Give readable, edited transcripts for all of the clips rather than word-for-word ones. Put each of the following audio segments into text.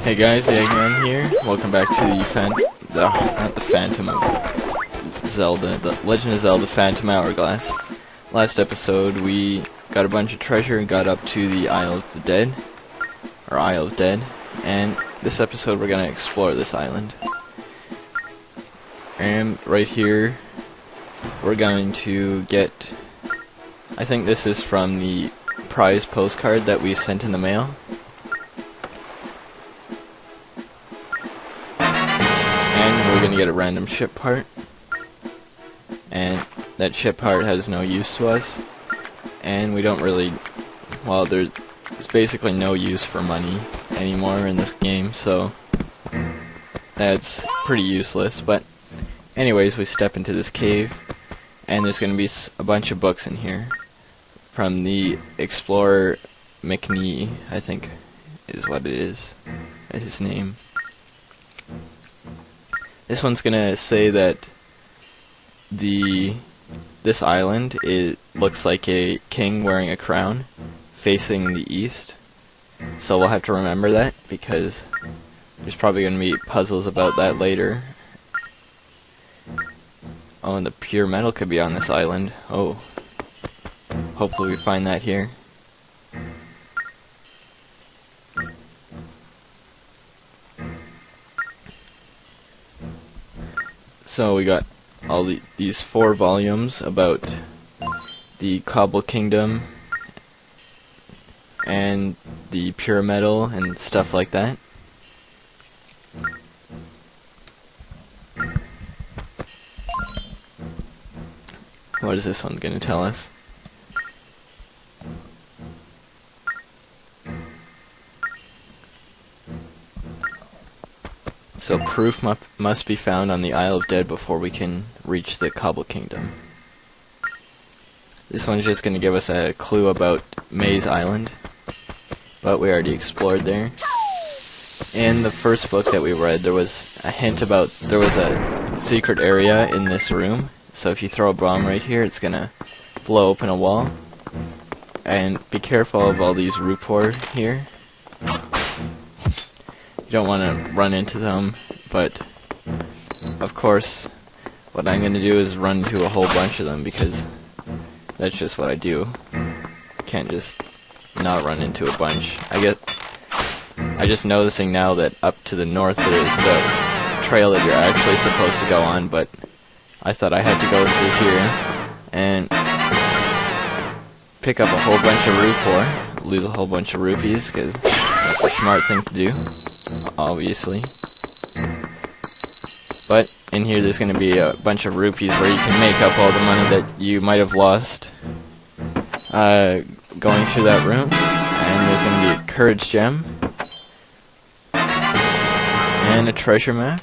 Hey guys, the Eggman here. Welcome back to not the Phantom of Zelda, the Legend of Zelda Phantom Hourglass. Last episode we got a bunch of treasure and got up to the Isle of the Dead, or Isle of Dead, and this episode we're gonna explore this island. And right here we're going to get, I think this is from the prize postcard that we sent in the mail. We're gonna get a random ship part, and that ship part has no use to us, and we don't really, well, there's basically no use for money anymore in this game, so that's pretty useless. But anyways, we step into this cave, and there's gonna be a bunch of books in here from the Explorer McNee, I think is what it is, his name. This one's gonna say that this island looks like a king wearing a crown facing the east. So we'll have to remember that because there's probably gonna be puzzles about that later. Oh, and the pure metal could be on this island. Oh, hopefully we find that here. So we got all these 4 volumes about the Cobble Kingdom and the pure metal and stuff like that. What is this one going to tell us? So proof must be found on the Isle of Dead before we can reach the Cobble Kingdom. This one's just going to give us a clue about Maze Island, but we already explored there. In the first book that we read, there was a hint about there was a secret area in this room, so if you throw a bomb right here, it's going to blow open a wall. And be careful of all these Rupor here. You don't want to run into them, but of course what I'm going to do is run into a whole bunch of them because that's just what I do. Can't just not run into a bunch. I'm just noticing now that up to the north there is the trail that you're actually supposed to go on, but I thought I had to go through here and pick up a whole bunch of Rupor, lose a whole bunch of rupees, because that's a smart thing to do. Obviously. But in here there's going to be a bunch of rupees where you can make up all the money that you might have lost going through that room. And there's going to be a courage gem and a treasure map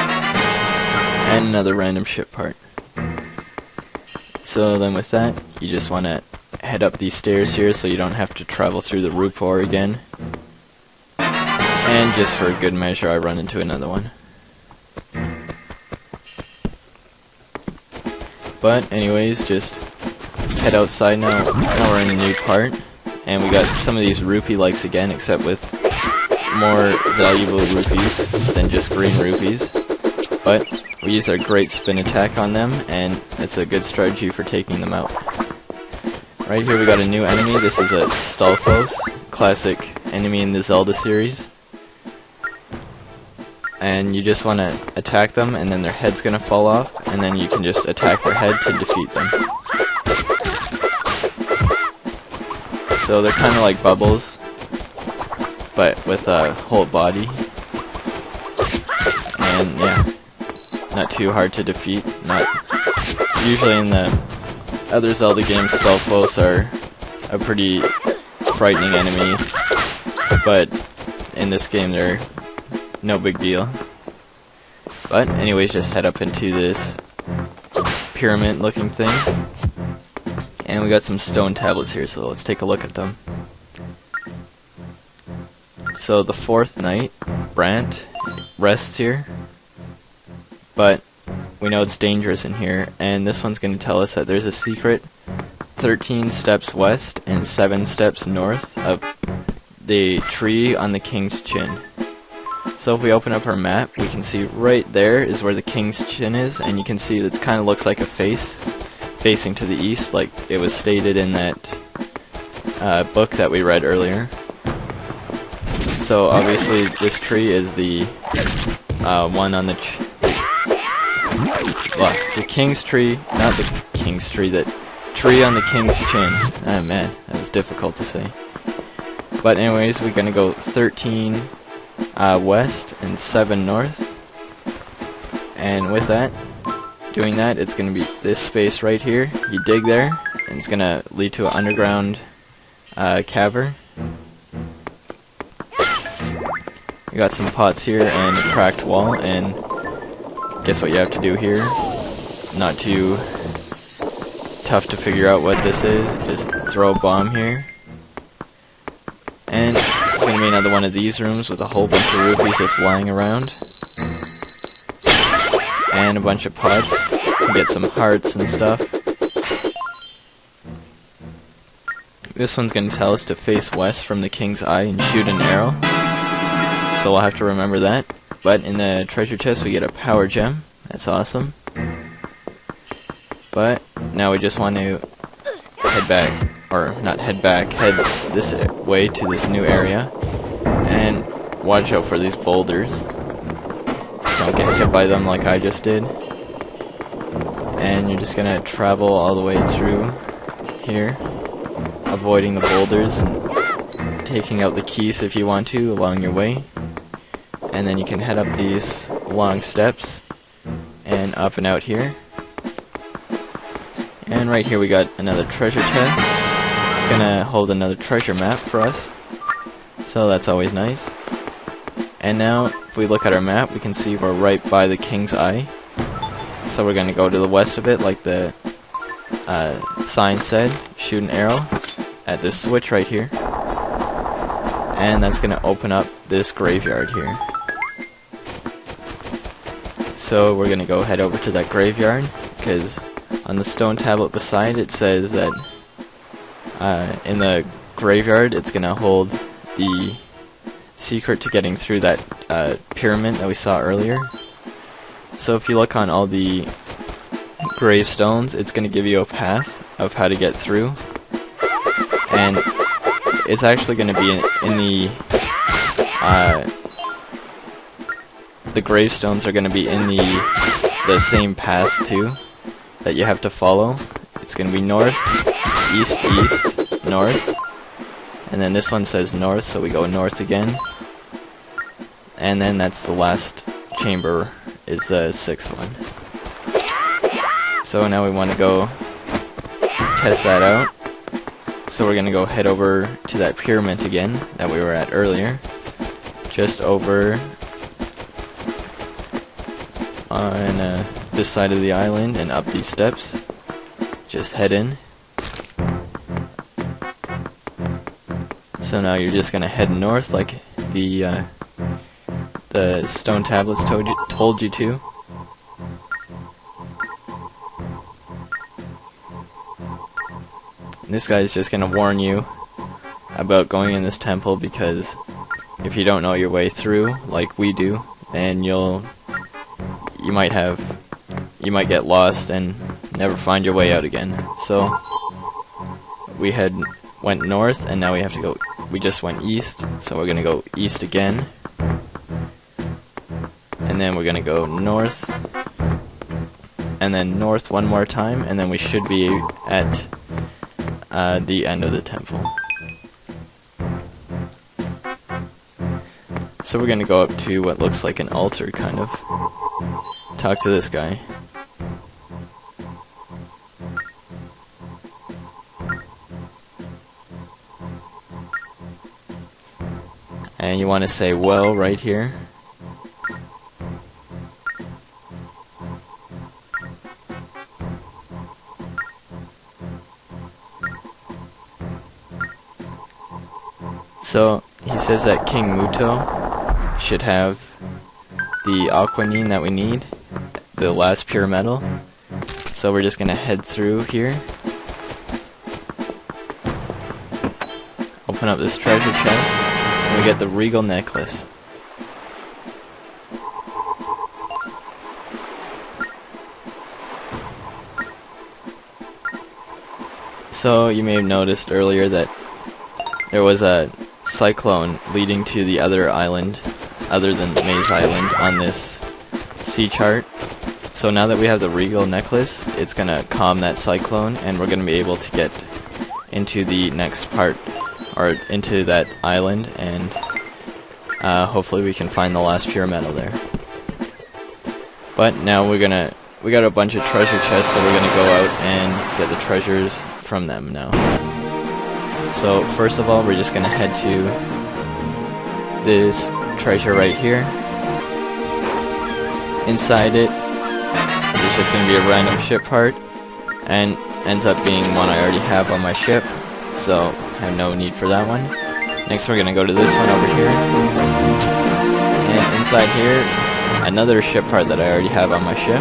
and another random ship part. So then with that, you just want to head up these stairs here so you don't have to travel through the Rupor again. And just for good measure, I run into another one. But anyways, just head outside now. Now we're in a new part, and we got some of these rupee likes again, except with more valuable rupees than just green rupees. But we use our great spin attack on them, and it's a good strategy for taking them out. Right here we got a new enemy. This is a Stalfos, classic enemy in the Zelda series. And you just want to attack them, and then their head's going to fall off, and then you can just attack their head to defeat them. So they're kind of like bubbles, but with a whole body. And yeah, not too hard to defeat. Not usually in the other Zelda games, Stalfos are a pretty frightening enemy, but in this game they're no big deal. But anyways, just head up into this pyramid looking thing, and we got some stone tablets here, so let's take a look at them. So the 4th knight, Brant, rests here, but we know it's dangerous in here, and this one's going to tell us that there's a secret 13 steps west and 7 steps north of the tree on the King's Chin. So if we open up our map, we can see right there is where the King's Chin is, and you can see that it kind of looks like a face facing to the east, like it was stated in that book that we read earlier. So obviously this tree is the one on the King's tree, not the King's tree, that tree on the King's Chin. Oh man, that was difficult to say. But anyways, we're gonna go 13 west and 7 north, and with that, doing that, it's gonna be this space right here. You dig there, and it's gonna lead to an underground cavern. We got some pots here and a cracked wall, and guess what you have to do here? Not too tough to figure out what this is. Just throw a bomb here. And it's going to be another one of these rooms with a whole bunch of rupees just lying around. And a bunch of pots. You can get some hearts and stuff. This one's going to tell us to face west from the King's Eye and shoot an arrow. So we'll have to remember that. But in the treasure chest we get a power gem. That's awesome. But now we just want to head back, or not head back, head this way to this new area. And watch out for these boulders. Don't get hit by them like I just did. And you're just gonna travel all the way through here, avoiding the boulders and taking out the keys if you want to along your way. And then you can head up these long steps and up and out here. And right here we got another treasure chest. It's gonna hold another treasure map for us, so that's always nice. And now if we look at our map, we can see we're right by the King's Eye. So we're gonna go to the west of it like the sign said, shoot an arrow at this switch right here, and that's gonna open up this graveyard here. So we're gonna go head over to that graveyard, because on the stone tablet beside it says that in the graveyard it's gonna hold the secret to getting through that pyramid that we saw earlier. So if you look on all the gravestones, it's gonna give you a path of how to get through, and it's actually gonna be in the gravestones are gonna be in the same path too that you have to follow. It's gonna be north, east, east, north, and then this one says north, so we go north again, and then that's the last chamber, is the 6th one. So now we want to go test that out. So we're gonna go head over to that pyramid again that we were at earlier, just over on this side of the island and up these steps. Just head in. So now you're just gonna head north like the stone tablets told you to. And this guy's just gonna warn you about going in this temple, because if you don't know your way through like we do, then you might get lost and never find your way out again. So we went north, and now we just went east, so we're gonna go east again, and then we're gonna go north, and then north one more time, and then we should be at the end of the temple. So we're gonna go up to what looks like an altar, kind of. Talk to this guy. And you want to say well right here. So he says that King Muto should have the aquanine that we need, the last pure metal. So we're just gonna head through here, open up this treasure chest, and we get the regal necklace. So you may have noticed earlier that there was a cyclone leading to the other island, other than Maze Island, on this sea chart. So now that we have the regal necklace, it's gonna calm that cyclone, and we're gonna be able to get into the next part, or into that island, and hopefully we can find the last pure metal there. But now we got a bunch of treasure chests, so we're gonna go out and get the treasures from them now. So first of all, we're just gonna head to this treasure right here. Inside it, there's just gonna be a random ship part, and ends up being one I already have on my ship, so I have no need for that one. Next, we're gonna go to this one over here, and inside here, another ship part that I already have on my ship.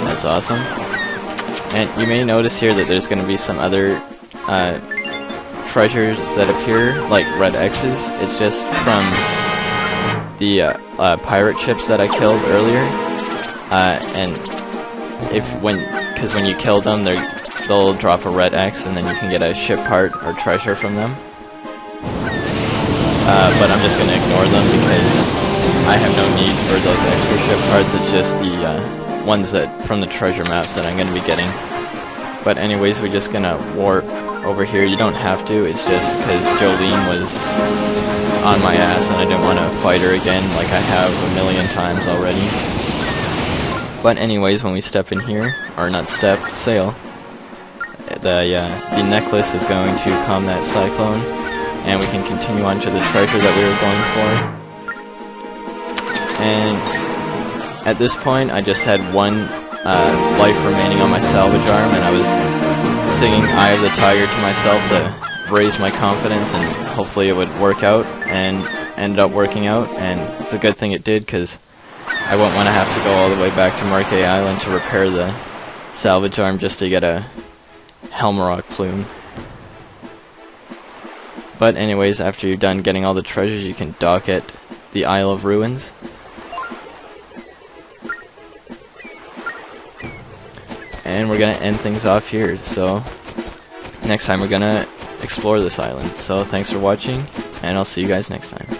That's awesome. And you may notice here that there's going to be some other treasures that appear, like red X's. It's just from the pirate ships that I killed earlier. And because when you kill them, they'll drop a red X, and then you can get a ship part or treasure from them. But I'm just going to ignore them because I have no need for those extra ship parts. It's just the ones that from the treasure maps that I'm going to be getting. But anyways, we're just going to warp over here. You don't have to, it's just because Jolene was on my ass and I didn't want to fight her again like I have a million times already. But anyways, when we step in here, or not step, sail, the necklace is going to calm that cyclone, and we can continue on to the treasure that we were going for. And at this point, I just had one life remaining on my salvage arm, and I was singing Eye of the Tiger to myself to raise my confidence, and hopefully it would work out, and ended up working out, and it's a good thing it did, because I won't want to have to go all the way back to Marquet Island to repair the salvage arm just to get a Helmarock plume. But anyways, after you're done getting all the treasures, you can dock at the Isle of Ruins. And we're going to end things off here, so next time we're going to explore this island. So thanks for watching, and I'll see you guys next time.